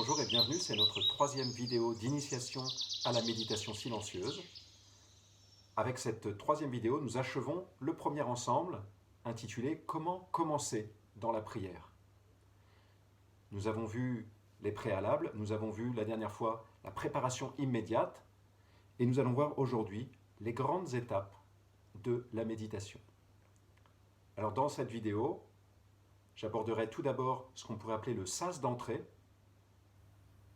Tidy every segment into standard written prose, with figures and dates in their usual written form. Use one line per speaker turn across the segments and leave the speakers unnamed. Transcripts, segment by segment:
Bonjour et bienvenue, c'est notre troisième vidéo d'initiation à la méditation silencieuse. Avec cette troisième vidéo, nous achevons le premier ensemble intitulé « Comment commencer dans la prière ». Nous avons vu les préalables, nous avons vu la dernière fois la préparation immédiate et nous allons voir aujourd'hui les grandes étapes de la méditation. Alors dans cette vidéo, j'aborderai tout d'abord ce qu'on pourrait appeler le sas d'entrée,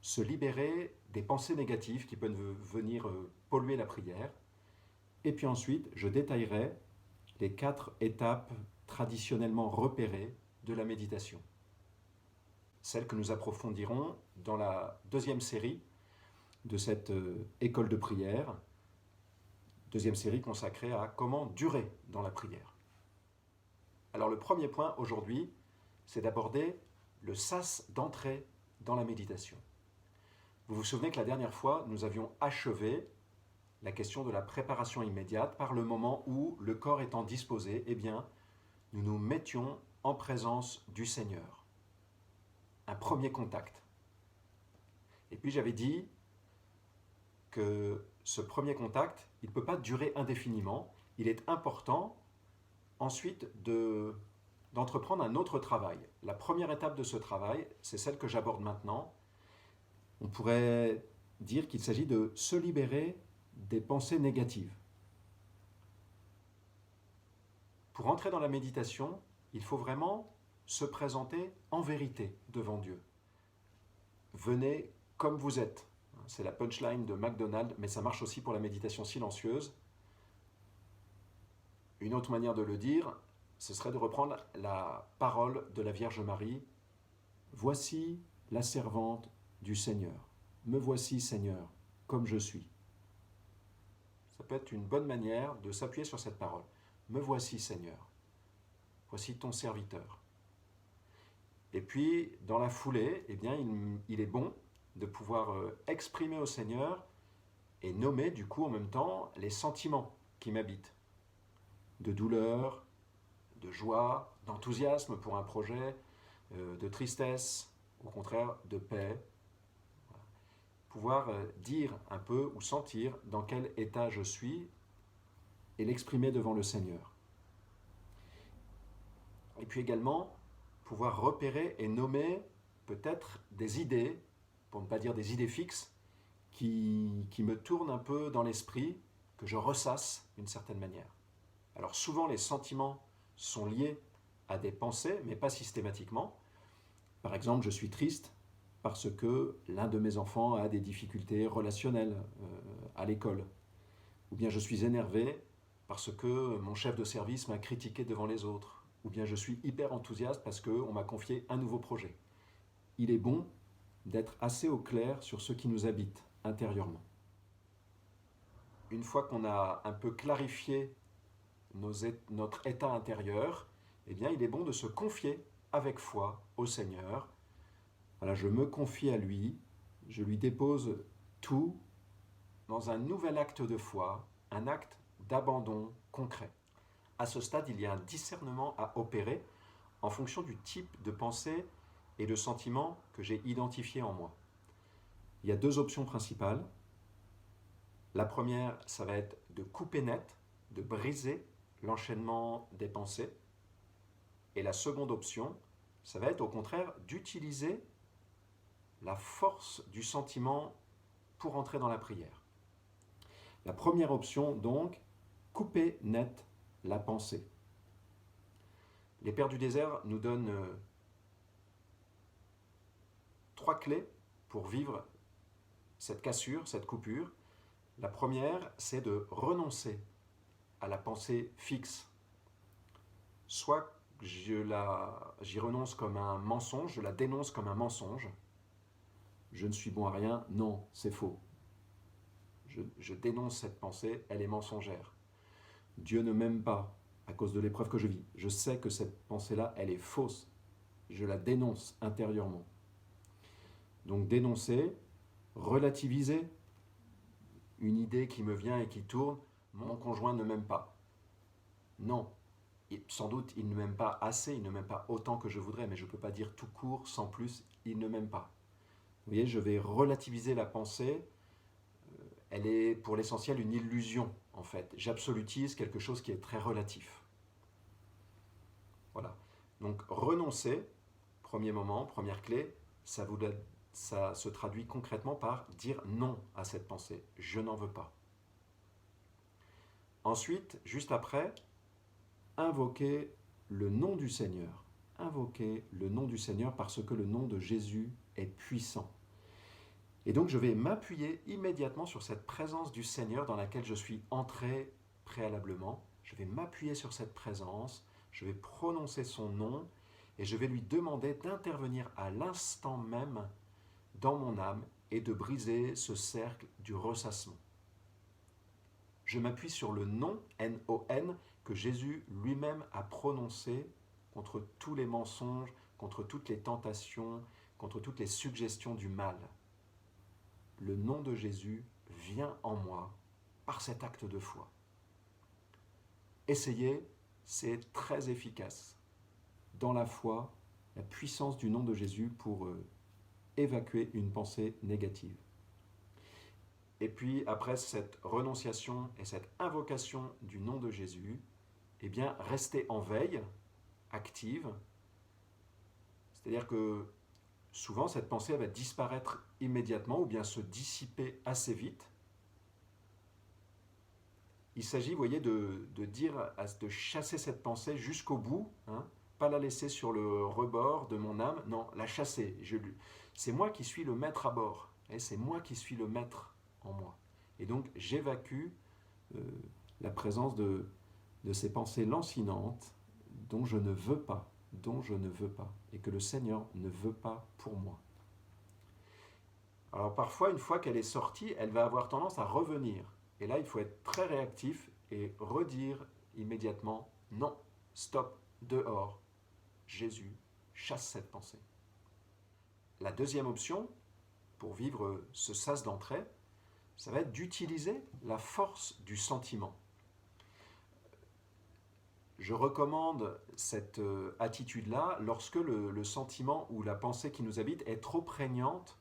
se libérer des pensées négatives qui peuvent venir polluer la prière. Et puis ensuite, je détaillerai les 4 étapes traditionnellement repérées de la méditation. Celles que nous approfondirons dans la deuxième série de cette école de prière, deuxième série consacrée à comment durer dans la prière. Alors le premier point aujourd'hui, c'est d'aborder le sas d'entrée dans la méditation. Vous vous souvenez que la dernière fois, nous avions achevé la question de la préparation immédiate par le moment où, le corps étant disposé, eh bien, nous nous mettions en présence du Seigneur. Un premier contact. Et puis j'avais dit que ce premier contact, il ne peut pas durer indéfiniment. Il est important ensuite d'entreprendre un autre travail. La première étape de ce travail, c'est celle que j'aborde maintenant. On pourrait dire qu'il s'agit de se libérer des pensées négatives. Pour entrer dans la méditation, il faut vraiment se présenter en vérité devant Dieu. Venez comme vous êtes. C'est la punchline de McDonald's, mais ça marche aussi pour la méditation silencieuse. Une autre manière de le dire, ce serait de reprendre la parole de la Vierge Marie. « Voici la servante du Seigneur. Me voici, Seigneur, comme je suis. » Ça peut être une bonne manière de s'appuyer sur cette parole. « Me voici, Seigneur. Voici ton serviteur. » Et puis, dans la foulée, eh bien, il est bon de pouvoir exprimer au Seigneur et nommer, du coup, en même temps, les sentiments qui m'habitent. De douleur, de joie, d'enthousiasme pour un projet, de tristesse, au contraire, de paix. Pouvoir dire un peu ou sentir dans quel état je suis et l'exprimer devant le Seigneur. Et puis également, pouvoir repérer et nommer peut-être des idées, pour ne pas dire des idées fixes, qui me tournent un peu dans l'esprit, que je ressasse d'une certaine manière. Alors souvent les sentiments sont liés à des pensées, mais pas systématiquement. Par exemple, je suis triste parce que l'un de mes enfants a des difficultés relationnelles à l'école. Ou bien je suis énervé parce que mon chef de service m'a critiqué devant les autres. Ou bien je suis hyper enthousiaste parce qu'on m'a confié un nouveau projet. Il est bon d'être assez au clair sur ce qui nous habite intérieurement. Une fois qu'on a un peu clarifié notre état intérieur, eh bien, il est bon de se confier avec foi au Seigneur. Voilà, je me confie à lui, je lui dépose tout dans un nouvel acte de foi, un acte d'abandon concret. À ce stade, il y a un discernement à opérer en fonction du type de pensée et de sentiment que j'ai identifié en moi. Il y a 2 options principales. La première, ça va être de couper net, de briser l'enchaînement des pensées. Et la seconde option, ça va être au contraire d'utiliser la force du sentiment pour entrer dans la prière. La première option, donc, couper net la pensée. Les Pères du désert nous donnent 3 clés pour vivre cette cassure, cette coupure. La première, c'est de renoncer à la pensée fixe. Soit j'y renonce comme un mensonge, je la dénonce comme un mensonge. Je ne suis bon à rien, non, c'est faux. Je dénonce cette pensée, elle est mensongère. Dieu ne m'aime pas à cause de l'épreuve que je vis. Je sais que cette pensée-là, elle est fausse. Je la dénonce intérieurement. Donc dénoncer, relativiser une idée qui me vient et qui tourne, mon conjoint ne m'aime pas. Non, sans doute il ne m'aime pas assez, il ne m'aime pas autant que je voudrais, mais je ne peux pas dire tout court, sans plus, il ne m'aime pas. Vous voyez, je vais relativiser la pensée. Elle est pour l'essentiel une illusion, en fait. J'absolutise quelque chose qui est très relatif. Voilà. Donc renoncer, premier moment, première clé, ça se traduit concrètement par dire non à cette pensée. Je n'en veux pas. Ensuite, juste après, invoquer le nom du Seigneur. Invoquer le nom du Seigneur parce que le nom de Jésus est puissant. Et donc je vais m'appuyer immédiatement sur cette présence du Seigneur dans laquelle je suis entré préalablement. Je vais m'appuyer sur cette présence, je vais prononcer son nom et je vais lui demander d'intervenir à l'instant même dans mon âme et de briser ce cercle du ressassement. Je m'appuie sur le nom, N-O-N, que Jésus lui-même a prononcé contre tous les mensonges, contre toutes les tentations, contre toutes les suggestions du mal. Le nom de Jésus vient en moi par cet acte de foi. Essayez, c'est très efficace. Dans la foi, la puissance du nom de Jésus pour évacuer une pensée négative. Et puis, après cette renonciation et cette invocation du nom de Jésus, eh bien, restez en veille, active. C'est-à-dire que souvent, cette pensée va disparaître immédiatement ou bien se dissiper assez vite. Il s'agit, vous voyez, de chasser cette pensée jusqu'au bout, hein, pas la laisser sur le rebord de mon âme, non, la chasser. C'est moi qui suis le maître à bord, et c'est moi qui suis le maître en moi. Et donc, j'évacue la présence de ces pensées lancinantes dont je ne veux pas, et que le Seigneur ne veut pas pour moi. Alors parfois, une fois qu'elle est sortie, elle va avoir tendance à revenir. Et là, il faut être très réactif et redire immédiatement « Non, stop, dehors, Jésus, chasse cette pensée ». La deuxième option, pour vivre ce sas d'entrée, ça va être d'utiliser la force du sentiment. Je recommande cette attitude-là lorsque le sentiment ou la pensée qui nous habite est trop prégnante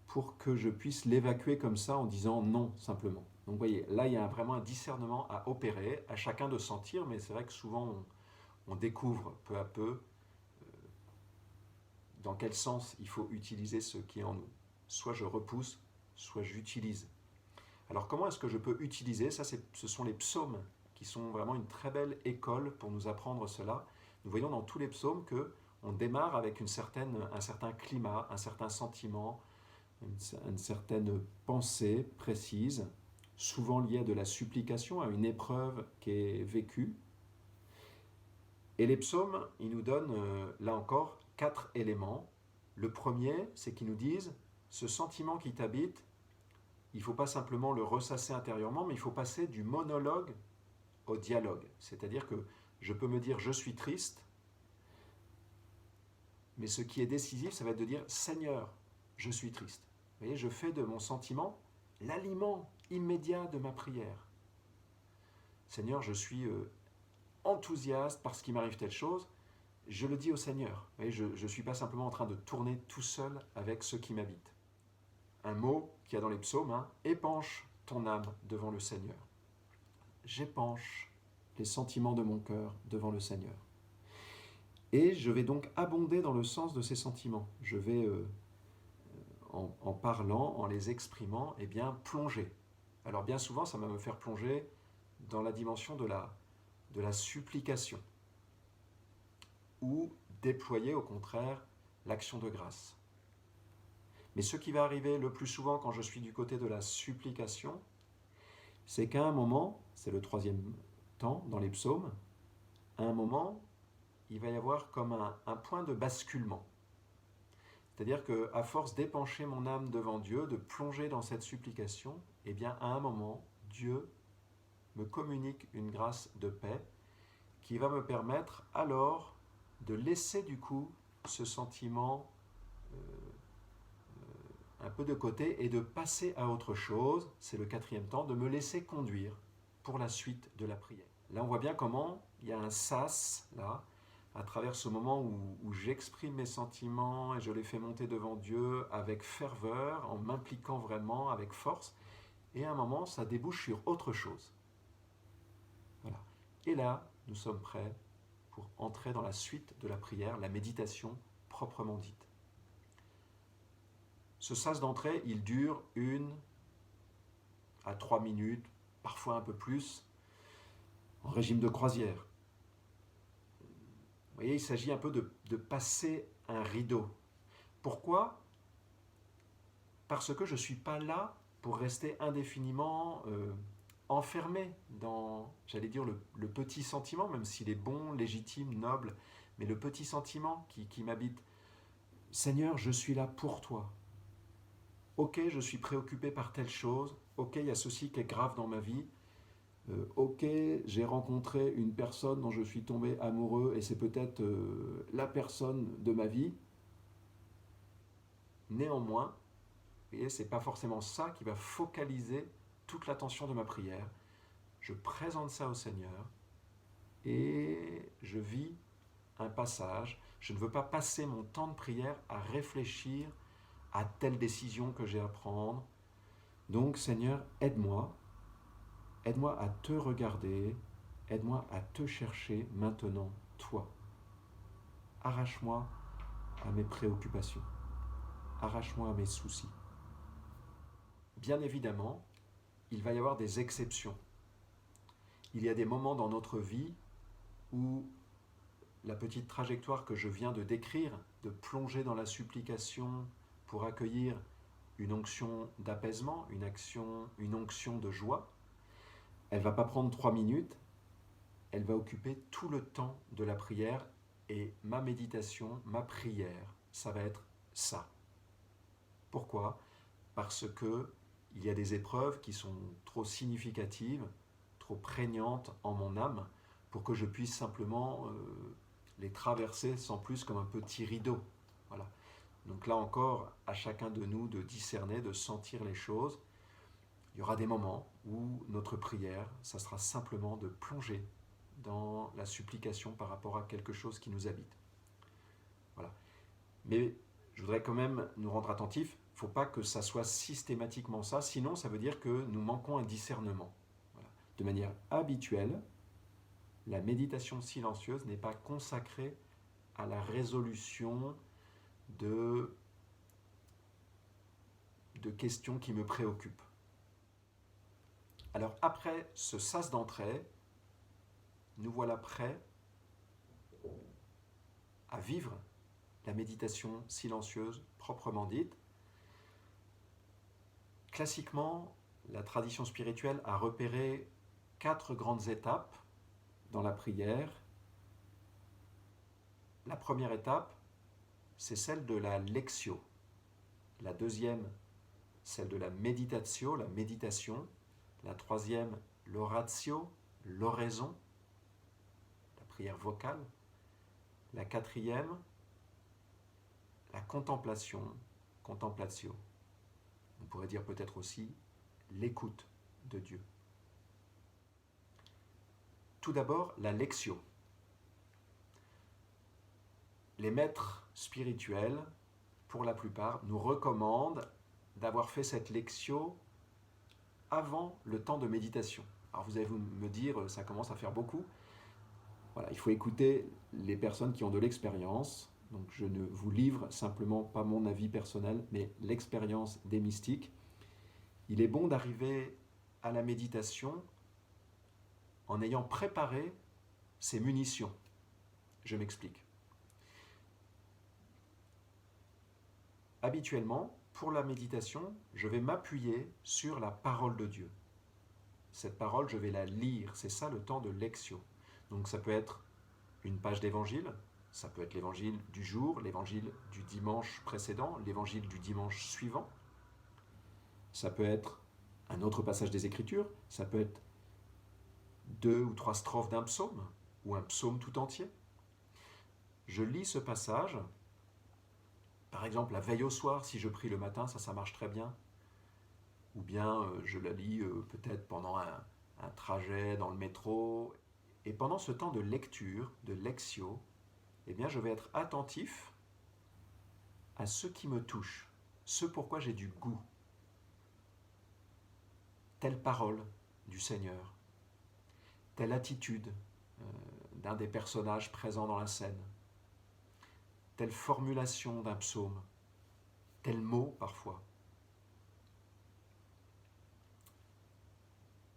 pour que je puisse l'évacuer comme ça en disant non simplement. Donc vous voyez, là il y a vraiment un discernement à opérer, à chacun de sentir, mais c'est vrai que souvent on découvre peu à peu dans quel sens il faut utiliser ce qui est en nous. Soit je repousse, soit j'utilise. Alors comment est-ce que je peux utiliser ça? Ce sont les psaumes qui sont vraiment une très belle école pour nous apprendre cela. Nous voyons dans tous les psaumes qu'on démarre avec un certain climat, un certain sentiment, une certaine pensée précise, souvent liée à de la supplication, à une épreuve qui est vécue. Et les psaumes, ils nous donnent, là encore, 4 éléments. Le premier, c'est qu'ils nous disent, ce sentiment qui t'habite, il ne faut pas simplement le ressasser intérieurement, mais il faut passer du monologue au dialogue. C'est-à-dire que je peux me dire, je suis triste, mais ce qui est décisif, ça va être de dire, Seigneur, je suis triste. Vous voyez, je fais de mon sentiment l'aliment immédiat de ma prière. Seigneur, je suis enthousiaste parce qu'il m'arrive telle chose, je le dis au Seigneur. Vous voyez, je ne suis pas simplement en train de tourner tout seul avec ce qui m'habite. Un mot qu'il y a dans les psaumes, hein, épanche ton âme devant le Seigneur. J'épanche les sentiments de mon cœur devant le Seigneur. Et je vais donc abonder dans le sens de ces sentiments. Je vais, en parlant, en les exprimant, eh bien, plonger. Alors bien souvent, ça va me faire plonger dans la dimension de la supplication, ou déployer au contraire l'action de grâce. Mais ce qui va arriver le plus souvent quand je suis du côté de la supplication, c'est qu'à un moment, c'est le troisième temps dans les psaumes, à un moment, il va y avoir comme un point de basculement. C'est-à-dire qu'à force d'épancher mon âme devant Dieu, de plonger dans cette supplication, eh bien à un moment, Dieu me communique une grâce de paix qui va me permettre alors de laisser du coup ce sentiment un peu de côté et de passer à autre chose, c'est le quatrième temps, de me laisser conduire pour la suite de la prière. Là on voit bien comment il y a un sas là, à travers ce moment où j'exprime mes sentiments et je les fais monter devant Dieu avec ferveur, en m'impliquant vraiment avec force, et à un moment, ça débouche sur autre chose. Voilà. Et là, nous sommes prêts pour entrer dans la suite de la prière, la méditation proprement dite. Ce sas d'entrée, il dure 1 à 3 minutes, parfois un peu plus, en régime de croisière. Vous voyez, il s'agit un peu de passer un rideau. Pourquoi ? Parce que je ne suis pas là pour rester indéfiniment enfermé dans, j'allais dire, le petit sentiment, même s'il est bon, légitime, noble, mais le petit sentiment qui m'habite. Seigneur, je suis là pour toi. Ok, je suis préoccupé par telle chose. Ok, il y a ceci qui est grave dans ma vie. Ok, j'ai rencontré une personne dont je suis tombé amoureux et c'est peut-être la personne de ma vie. Néanmoins, vous voyez, ce n'est pas forcément ça qui va focaliser toute l'attention de ma prière. Je présente ça au Seigneur et je vis un passage. Je ne veux pas passer mon temps de prière à réfléchir à telle décision que j'ai à prendre. Donc, Seigneur, aide-moi. Aide-moi à te regarder. Aide-moi à te chercher maintenant, toi. Arrache-moi à mes préoccupations. Arrache-moi à mes soucis. Bien évidemment, il va y avoir des exceptions. Il y a des moments dans notre vie où la petite trajectoire que je viens de décrire, de plonger dans la supplication pour accueillir une onction d'apaisement, une onction de joie, elle ne va pas prendre 3 minutes, elle va occuper tout le temps de la prière et ma méditation, ma prière, ça va être ça. Pourquoi ? Parce que il y a des épreuves qui sont trop significatives, trop prégnantes en mon âme pour que je puisse simplement les traverser sans plus comme un petit rideau. Voilà. Donc là encore, à chacun de nous de discerner, de sentir les choses. Il y aura des moments où notre prière, ça sera simplement de plonger dans la supplication par rapport à quelque chose qui nous habite. Voilà. Mais je voudrais quand même nous rendre attentifs. Il ne faut pas que ça soit systématiquement ça, sinon ça veut dire que nous manquons un discernement. Voilà. De manière habituelle, la méditation silencieuse n'est pas consacrée à la résolution de questions qui me préoccupent. Alors après ce sas d'entrée, nous voilà prêts à vivre la méditation silencieuse proprement dite. Classiquement, la tradition spirituelle a repéré 4 grandes étapes dans la prière. La première étape, c'est celle de la lectio. La deuxième, celle de la meditatio, la méditation. La troisième, l'oratio, l'oraison, la prière vocale. La quatrième, la contemplation, contemplatio. On pourrait dire peut-être aussi l'écoute de Dieu. Tout d'abord, la lectio. Les maîtres spirituels, pour la plupart, nous recommandent d'avoir fait cette lectio avant le temps de méditation. Alors vous allez me dire, ça commence à faire beaucoup. Voilà, il faut écouter les personnes qui ont de l'expérience. Donc je ne vous livre simplement pas mon avis personnel, mais l'expérience des mystiques. Il est bon d'arriver à la méditation en ayant préparé ses munitions. Je m'explique. Habituellement, pour la méditation, je vais m'appuyer sur la parole de Dieu. Cette parole, je vais la lire. C'est ça le temps de lectio. Donc ça peut être une page d'évangile, ça peut être l'évangile du jour, l'évangile du dimanche précédent, l'évangile du dimanche suivant. Ça peut être un autre passage des Écritures, ça peut être 2 ou 3 strophes d'un psaume, ou un psaume tout entier. Je lis ce passage, par exemple la veille au soir, si je prie le matin, ça marche très bien. Ou bien je la lis peut-être pendant un trajet dans le métro. Et pendant ce temps de lecture, de lectio, eh bien je vais être attentif à ce qui me touche, ce pourquoi j'ai du goût. Telle parole du Seigneur, telle attitude d'un des personnages présents dans la scène, telle formulation d'un psaume, tel mot parfois.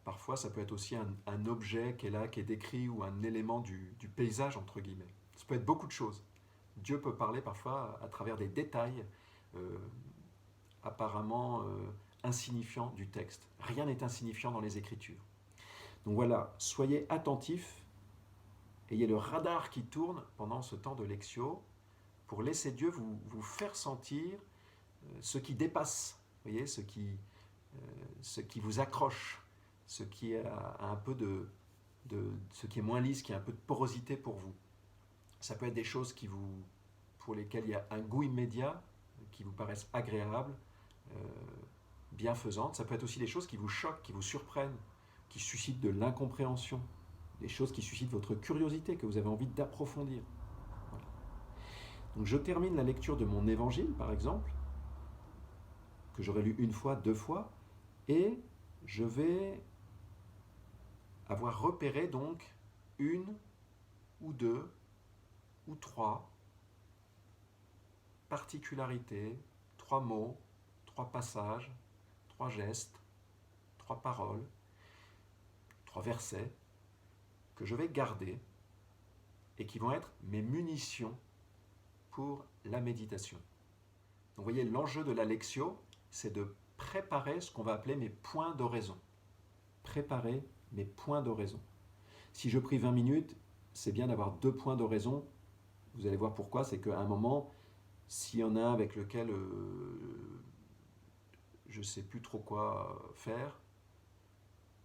Parfois, ça peut être aussi un objet qui est là, qui est décrit, ou un élément du paysage, entre guillemets. Ça peut être beaucoup de choses. Dieu peut parler parfois à travers des détails euh, apparemment insignifiants du texte. Rien n'est insignifiant dans les Écritures. Donc voilà, soyez attentifs, ayez le radar qui tourne pendant ce temps de lectio pour laisser Dieu vous faire sentir ce qui dépasse, vous voyez, ce qui vous accroche, ce qui a un peu ce qui est moins lisse, qui a un peu de porosité pour vous. Ça peut être des choses pour lesquelles il y a un goût immédiat, qui vous paraissent agréables, bienfaisantes. Ça peut être aussi des choses qui vous choquent, qui vous surprennent, qui suscitent de l'incompréhension, des choses qui suscitent votre curiosité, que vous avez envie d'approfondir. Voilà. Donc je termine la lecture de mon évangile, par exemple, que j'aurais lu une fois, 2 fois, et je vais avoir repéré donc 1 ou 2 ou 3 particularités, 3 mots, 3 passages, 3 gestes, 3 paroles, 3 versets que je vais garder et qui vont être mes munitions pour la méditation. Donc vous voyez, l'enjeu de la lectio, c'est de préparer ce qu'on va appeler mes points d'oraison. Préparer mes points d'oraison. Si je prie 20 minutes, c'est bien d'avoir 2 points d'oraison. Vous allez voir pourquoi, c'est qu'à un moment, s'il y en a un avec lequel je ne sais plus trop quoi faire,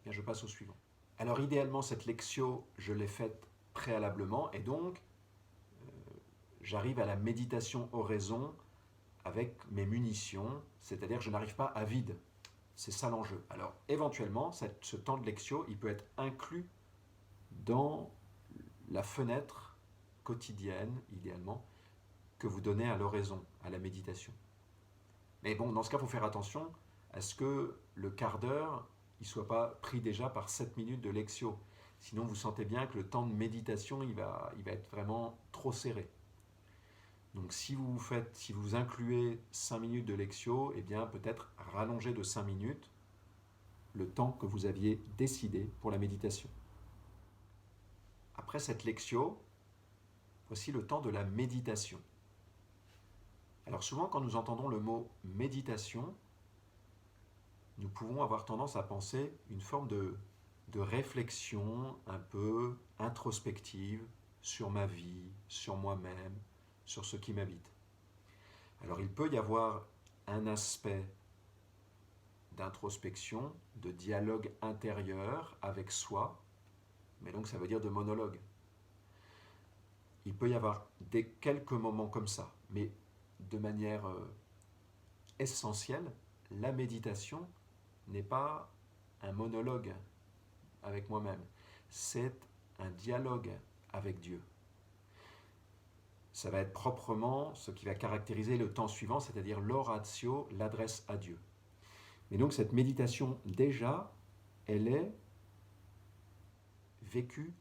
bien je passe au suivant. Alors idéalement, cette lectio, je l'ai faite préalablement, et donc j'arrive à la méditation oraison avec mes munitions, c'est-à-dire que je n'arrive pas à vide. C'est ça l'enjeu. Alors éventuellement, ce temps de lectio, il peut être inclus dans la fenêtre quotidienne, idéalement, que vous donnez à l'oraison, à la méditation. Mais bon, dans ce cas, il faut faire attention à ce que le quart d'heure, il ne soit pas pris déjà par 7 minutes de lectio. Sinon, vous sentez bien que le temps de méditation, il va être vraiment trop serré. Donc si vous incluez 5 minutes de lectio, eh bien peut-être rallonger de 5 minutes le temps que vous aviez décidé pour la méditation. Après cette lectio, voici le temps de la méditation. Alors souvent, quand nous entendons le mot méditation, nous pouvons avoir tendance à penser une forme de réflexion un peu introspective sur ma vie, sur moi-même, sur ce qui m'habite. Alors il peut y avoir un aspect d'introspection, de dialogue intérieur avec soi, mais donc ça veut dire de monologue. Il peut y avoir quelques moments comme ça, mais de manière essentielle, la méditation n'est pas un monologue avec moi-même, c'est un dialogue avec Dieu. Ça va être proprement ce qui va caractériser le temps suivant, c'est-à-dire l'oratio, l'adresse à Dieu. Mais donc cette méditation, déjà, elle est vécue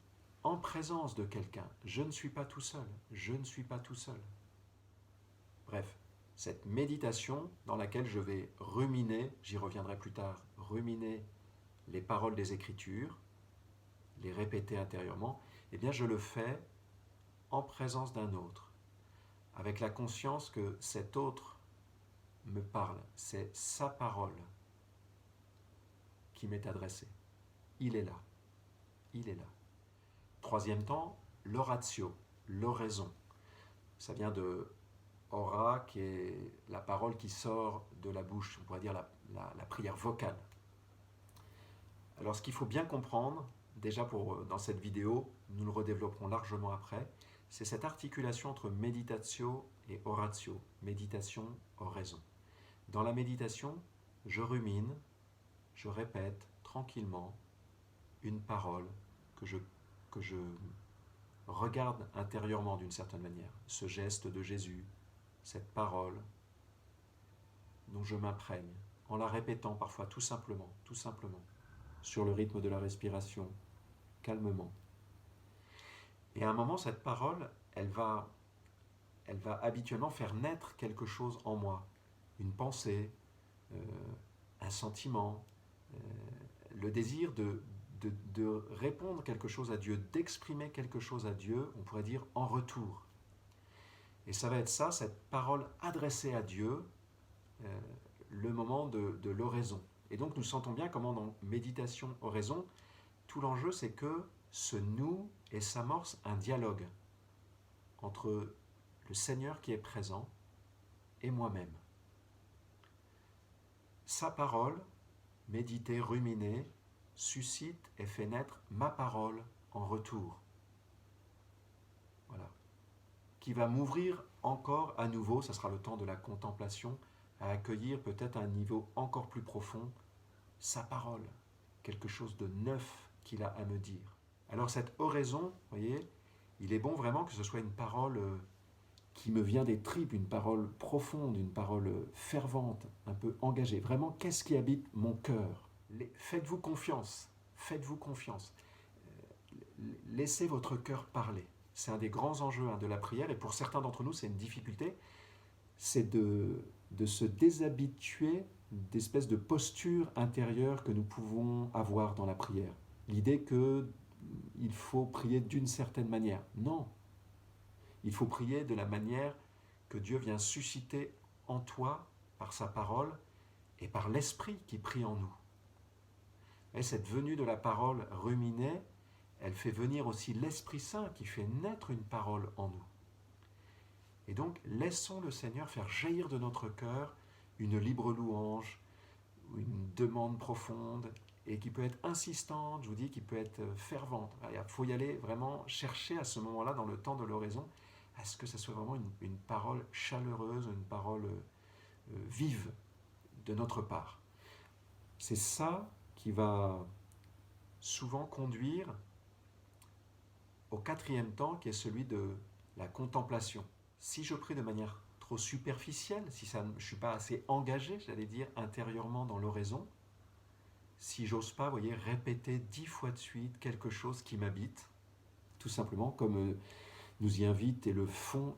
en présence de quelqu'un. Je ne suis pas tout seul, je ne suis pas tout seul. Bref, cette méditation dans laquelle je vais ruminer, j'y reviendrai plus tard, ruminer les paroles des Écritures, les répéter intérieurement, eh bien je le fais en présence d'un autre, avec la conscience que cet autre me parle, c'est sa parole qui m'est adressée. Il est là, il est là. Troisième temps, l'oratio, l'oraison. Ça vient de ora, qui est la parole qui sort de la bouche, on pourrait dire la prière vocale. Alors ce qu'il faut bien comprendre, déjà dans cette vidéo, nous le redévelopperons largement après, c'est cette articulation entre meditatio et oratio, méditation, oraison. Dans la méditation, je rumine, je répète tranquillement une parole que je regarde intérieurement d'une certaine manière ce geste de Jésus, cette parole dont je m'imprègne, en la répétant parfois tout simplement, sur le rythme de la respiration, calmement. Et à un moment, cette parole, elle va habituellement faire naître quelque chose en moi, une pensée, un sentiment, le désir de répondre quelque chose à Dieu, d'exprimer quelque chose à Dieu, on pourrait dire en retour. Et ça va être ça, cette parole adressée à Dieu, le moment de l'oraison. Et donc nous sentons bien comment dans méditation, oraison, tout l'enjeu c'est que se noue et s'amorce un dialogue entre le Seigneur qui est présent et moi-même. Sa parole, méditée, ruminée, suscite et fait naître ma parole en retour. Voilà. Qui va m'ouvrir encore à nouveau, ça sera le temps de la contemplation, à accueillir peut-être à un niveau encore plus profond sa parole, quelque chose de neuf qu'il a à me dire. Alors cette oraison, vous voyez, il est bon vraiment que ce soit une parole qui me vient des tripes, une parole profonde, une parole fervente, un peu engagée. Vraiment, qu'est-ce qui habite mon cœur ? Faites-vous confiance, faites-vous confiance. Laissez votre cœur parler. C'est un des grands enjeux de la prière, et pour certains d'entre nous, c'est une difficulté, c'est de se déshabituer d'espèces de postures intérieures que nous pouvons avoir dans la prière. L'idée qu'il faut prier d'une certaine manière. Non. Il faut prier de la manière que Dieu vient susciter en toi par sa parole et par l'Esprit qui prie en nous. Et cette venue de la parole ruminée, elle fait venir aussi l'Esprit Saint qui fait naître une parole en nous. Et donc, laissons le Seigneur faire jaillir de notre cœur une libre louange, une demande profonde, et qui peut être insistante, je vous dis, qui peut être fervente. Il faut y aller vraiment chercher à ce moment-là, dans le temps de l'oraison, à ce que ce soit vraiment une parole chaleureuse, une parole vive de notre part. C'est ça qui va souvent conduire au quatrième temps, qui est celui de la contemplation. Si je prie de manière trop superficielle, si je ne suis pas assez engagé, j'allais dire, intérieurement dans l'oraison, si j'ose pas, voyez, répéter 10 fois de suite quelque chose qui m'habite, tout simplement, comme nous y invitent et le font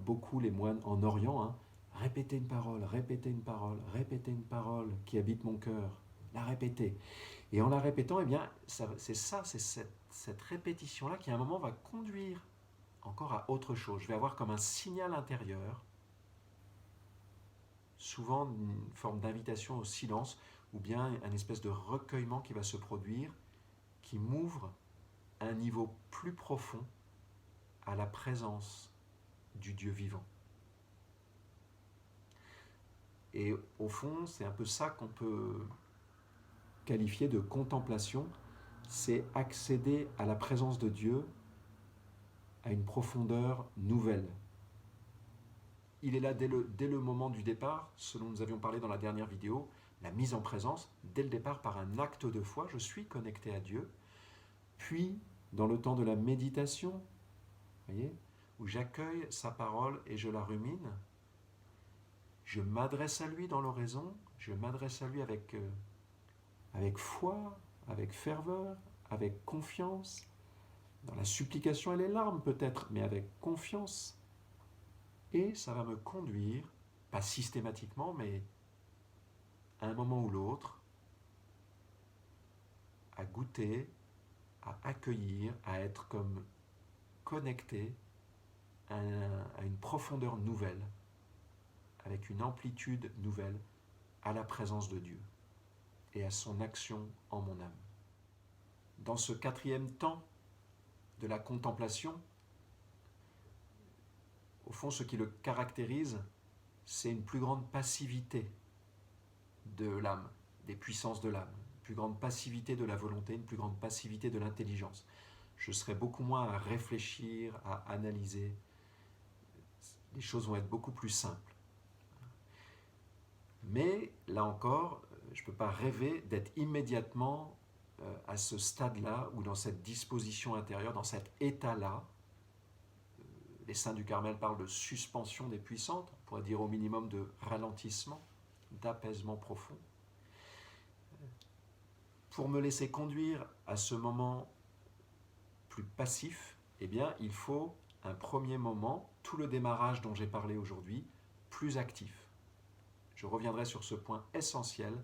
beaucoup les moines en Orient, répéter une parole, répéter une parole, répéter une parole qui habite mon cœur, la répéter. Et en la répétant, eh bien, c'est cette répétition-là qui à un moment va conduire encore à autre chose. Je vais avoir comme un signal intérieur, souvent une forme d'invitation au silence, ou bien un espèce de recueillement qui va se produire, qui m'ouvre à un niveau plus profond à la présence du Dieu vivant. Et au fond, c'est un peu ça qu'on peut qualifier de contemplation, c'est accéder à la présence de Dieu à une profondeur nouvelle. Il est là dès le moment du départ, ce dont nous avions parlé dans la dernière vidéo, la mise en présence, dès le départ par un acte de foi, je suis connecté à Dieu, puis dans le temps de la méditation, voyez, où j'accueille sa parole et je la rumine, je m'adresse à lui dans l'oraison, je m'adresse à lui avec foi, avec ferveur, avec confiance, dans la supplication et les larmes peut-être, mais avec confiance. Et ça va me conduire, pas systématiquement, mais à un moment ou l'autre, à goûter, à accueillir, à être comme connecté à une profondeur nouvelle, avec une amplitude nouvelle, à la présence de Dieu et à son action en mon âme. Dans ce quatrième temps de la contemplation, au fond, ce qui le caractérise, c'est une plus grande passivité de l'âme, des puissances de l'âme, une plus grande passivité de la volonté, une plus grande passivité de l'intelligence. Je serai beaucoup moins à réfléchir, à analyser. Les choses vont être beaucoup plus simples. Mais, là encore, je ne peux pas rêver d'être immédiatement à ce stade-là, ou dans cette disposition intérieure, dans cet état-là, Les saints du Carmel parlent de suspension des puissantes, on pourrait dire au minimum de ralentissement, d'apaisement profond. Pour me laisser conduire à ce moment plus passif, eh bien, il faut un premier moment, tout le démarrage dont j'ai parlé aujourd'hui, plus actif. Je reviendrai sur ce point essentiel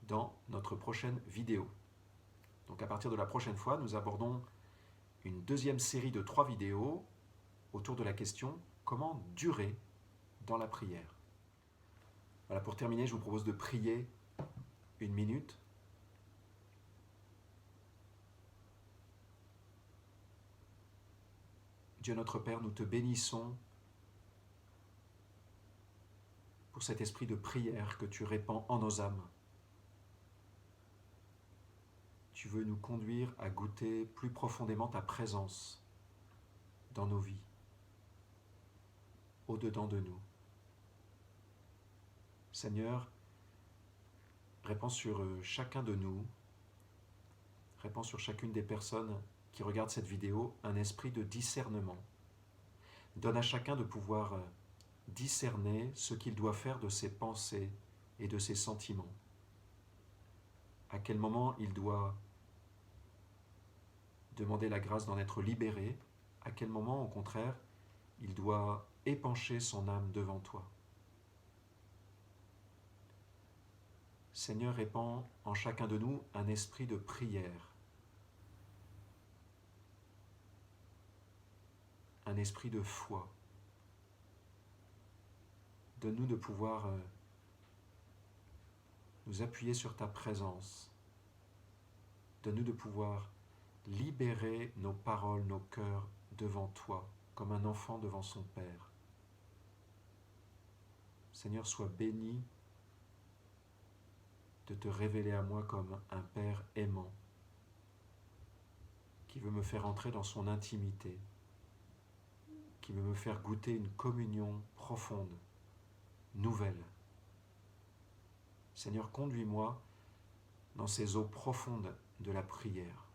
dans notre prochaine vidéo. Donc à partir de la prochaine fois, nous abordons une deuxième série de 3 vidéos autour de la question « Comment durer dans la prière ?» Voilà, pour terminer, je vous propose de prier 1 minute. Dieu notre Père, nous te bénissons pour cet esprit de prière que tu répands en nos âmes. Tu veux nous conduire à goûter plus profondément ta présence dans nos vies, au-dedans de nous. Seigneur, répands sur chacun de nous, répands sur chacune des personnes qui regardent cette vidéo un esprit de discernement. Donne à chacun de pouvoir discerner ce qu'il doit faire de ses pensées et de ses sentiments. À quel moment il doit demander la grâce d'en être libéré, à quel moment, au contraire, il doit épancher son âme devant toi. Seigneur, répands en chacun de nous un esprit de prière, un esprit de foi. Donne-nous de pouvoir nous appuyer sur ta présence. Donne-nous de pouvoir libérer nos paroles, nos cœurs devant toi, comme un enfant devant son Père. Seigneur, sois béni de te révéler à moi comme un Père aimant, qui veut me faire entrer dans son intimité, qui veut me faire goûter une communion profonde, nouvelle. Seigneur, conduis-moi dans ces eaux profondes de la prière.